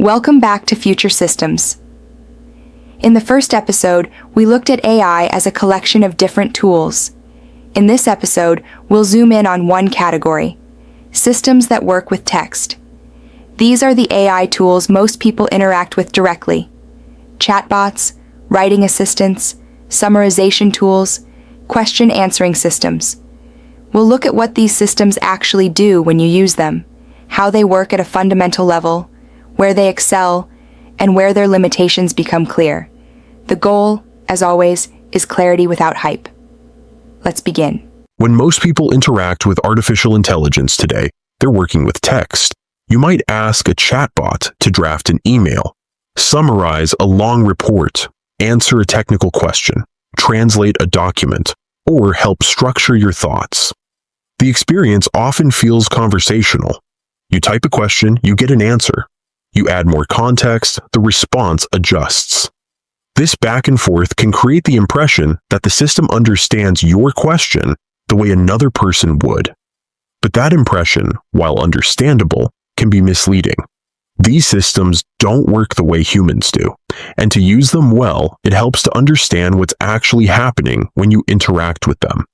Welcome back to Future Systems. In the first episode, we looked at AI as a collection of different tools. In this episode, we'll zoom in on one category: systems that work with text. These are the AI tools most people interact with directly: chatbots, writing assistants, summarization tools, question answering systems. We'll look at what these systems actually do when you use them, how they work at a fundamental level, where they excel, and where their limitations become clear. The goal, as always, is clarity without hype. Let's begin. When most people interact with artificial intelligence today, they're working with text. You might ask a chatbot to draft an email, summarize a long report, answer a technical question, translate a document, or help structure your thoughts. The experience often feels conversational. You type a question, you get an answer. You add more context, the response adjusts. This back and forth can create the impression that the system understands your question the way another person would. But that impression, while understandable, can be misleading. These systems don't work the way humans do, and to use them well, it helps to understand what's actually happening when you interact with them.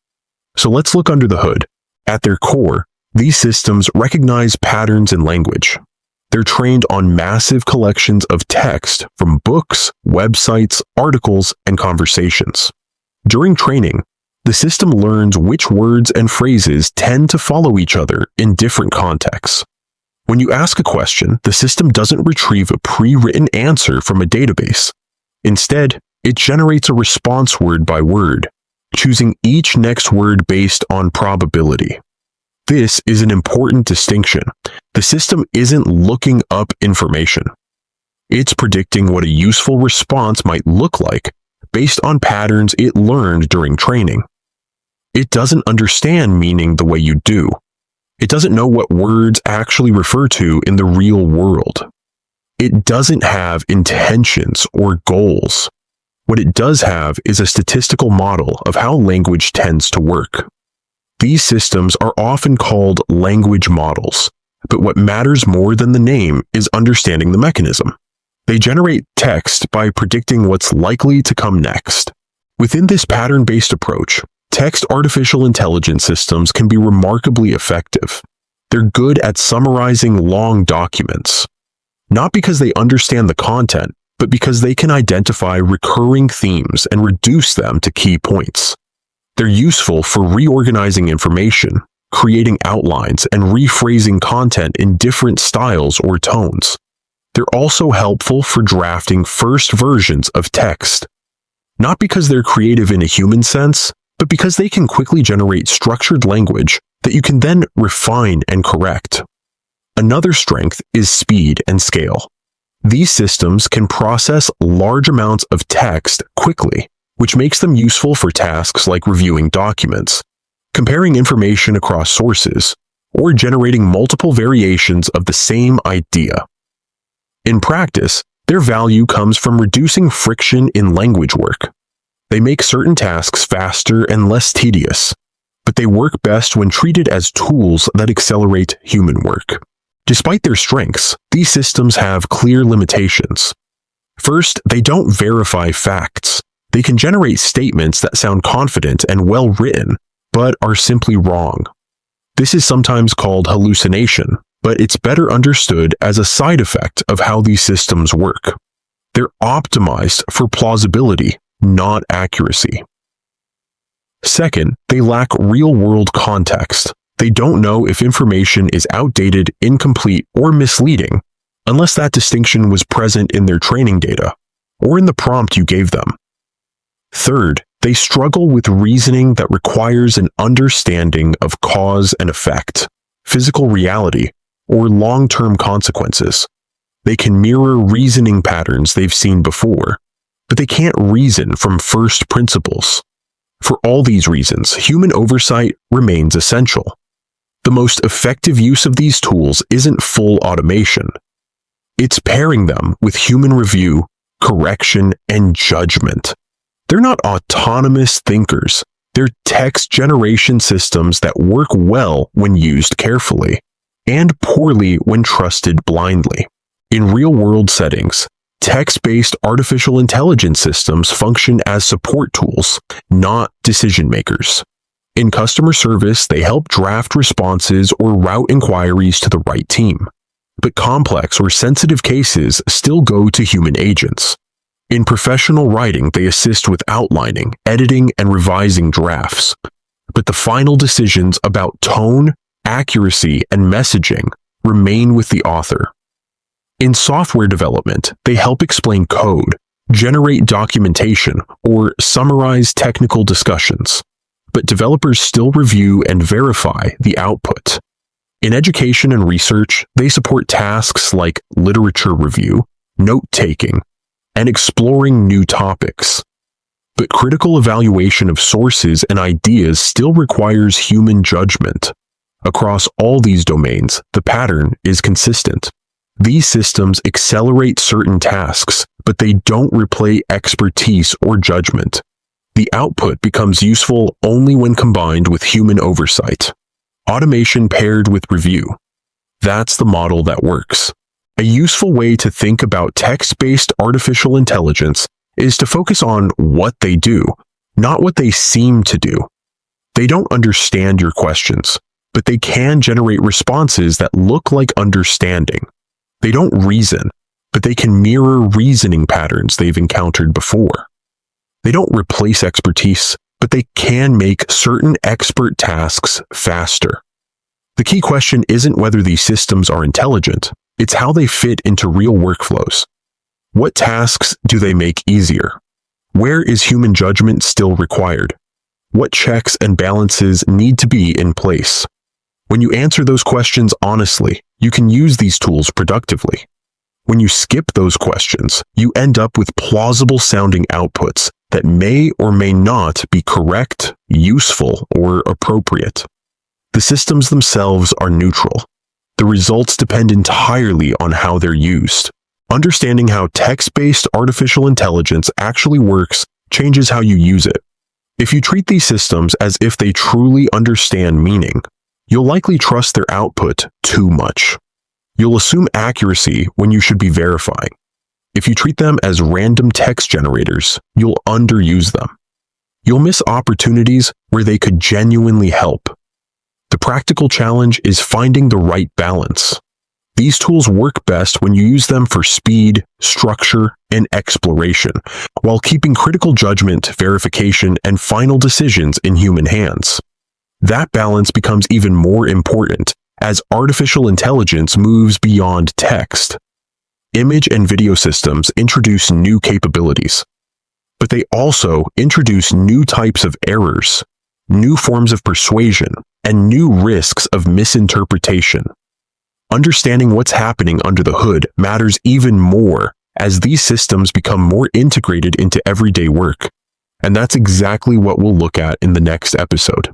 So let's look under the hood. At their core, these systems recognize patterns in language. They're trained on massive collections of text from books, websites, articles, and conversations. During training, the system learns which words and phrases tend to follow each other in different contexts. When you ask a question, the system doesn't retrieve a pre-written answer from a database. Instead, it generates a response word by word, choosing each next word based on probability. This is an important distinction. The system isn't looking up information. It's predicting what a useful response might look like based on patterns it learned during training. It doesn't understand meaning the way you do. It doesn't know what words actually refer to in the real world. It doesn't have intentions or goals. What it does have is a statistical model of how language tends to work. These systems are often called language models, but what matters more than the name is understanding the mechanism. They generate text by predicting what's likely to come next. Within this pattern-based approach, text artificial intelligence systems can be remarkably effective. They're good at summarizing long documents, not because they understand the content, but because they can identify recurring themes and reduce them to key points. They're useful for reorganizing information, creating outlines, and rephrasing content in different styles or tones. They're also helpful for drafting first versions of text, not because they're creative in a human sense, but because they can quickly generate structured language that you can then refine and correct. Another strength is speed and scale. These systems can process large amounts of text quickly, which makes them useful for tasks like reviewing documents, comparing information across sources, or generating multiple variations of the same idea. In practice, their value comes from reducing friction in language work. They make certain tasks faster and less tedious, but they work best when treated as tools that accelerate human work. Despite their strengths, these systems have clear limitations. First, they don't verify facts. They can generate statements that sound confident and well-written, but are simply wrong. This is sometimes called hallucination, but it's better understood as a side effect of how these systems work. They're optimized for plausibility, not accuracy. Second, they lack real-world context. They don't know if information is outdated, incomplete, or misleading, unless that distinction was present in their training data, or in the prompt you gave them. Third, they struggle with reasoning that requires an understanding of cause and effect, physical reality, or long-term consequences. They can mirror reasoning patterns they've seen before, but they can't reason from first principles. For all these reasons, human oversight remains essential. The most effective use of these tools isn't full automation. It's pairing them with human review, correction, and judgment. They're not autonomous thinkers. They're text generation systems that work well when used carefully, and poorly when trusted blindly. In real-world settings, text-based artificial intelligence systems function as support tools, not decision-makers. In customer service, they help draft responses or route inquiries to the right team. But complex or sensitive cases still go to human agents. In professional writing, they assist with outlining, editing, and revising drafts. But the final decisions about tone, accuracy, and messaging remain with the author. In software development, they help explain code, generate documentation, or summarize technical discussions. But developers still review and verify the output. In education and research, they support tasks like literature review, note-taking, and exploring new topics. But critical evaluation of sources and ideas still requires human judgment. Across all these domains, the pattern is consistent. These systems accelerate certain tasks, but they don't replace expertise or judgment. The output becomes useful only when combined with human oversight. Automation paired with review. That's the model that works. A useful way to think about text-based artificial intelligence is to focus on what they do, not what they seem to do. They don't understand your questions, but they can generate responses that look like understanding. They don't reason, but they can mirror reasoning patterns they've encountered before. They don't replace expertise, but they can make certain expert tasks faster. The key question isn't whether these systems are intelligent, it's how they fit into real workflows. What tasks do they make easier? Where is human judgment still required? What checks and balances need to be in place? When you answer those questions honestly, you can use these tools productively. When you skip those questions, you end up with plausible-sounding outputs that may or may not be correct, useful, or appropriate. The systems themselves are neutral. The results depend entirely on how they're used. Understanding how text-based artificial intelligence actually works changes how you use it. If you treat these systems as if they truly understand meaning, you'll likely trust their output too much. You'll assume accuracy when you should be verifying. If you treat them as random text generators, you'll underuse them. You'll miss opportunities where they could genuinely help. The practical challenge is finding the right balance. These tools work best when you use them for speed, structure, and exploration, while keeping critical judgment, verification, and final decisions in human hands. That balance becomes even more important as artificial intelligence moves beyond text. Image and video systems introduce new capabilities, but they also introduce new types of errors, new forms of persuasion, and new risks of misinterpretation. Understanding what's happening under the hood matters even more as these systems become more integrated into everyday work. And that's exactly what we'll look at in the next episode.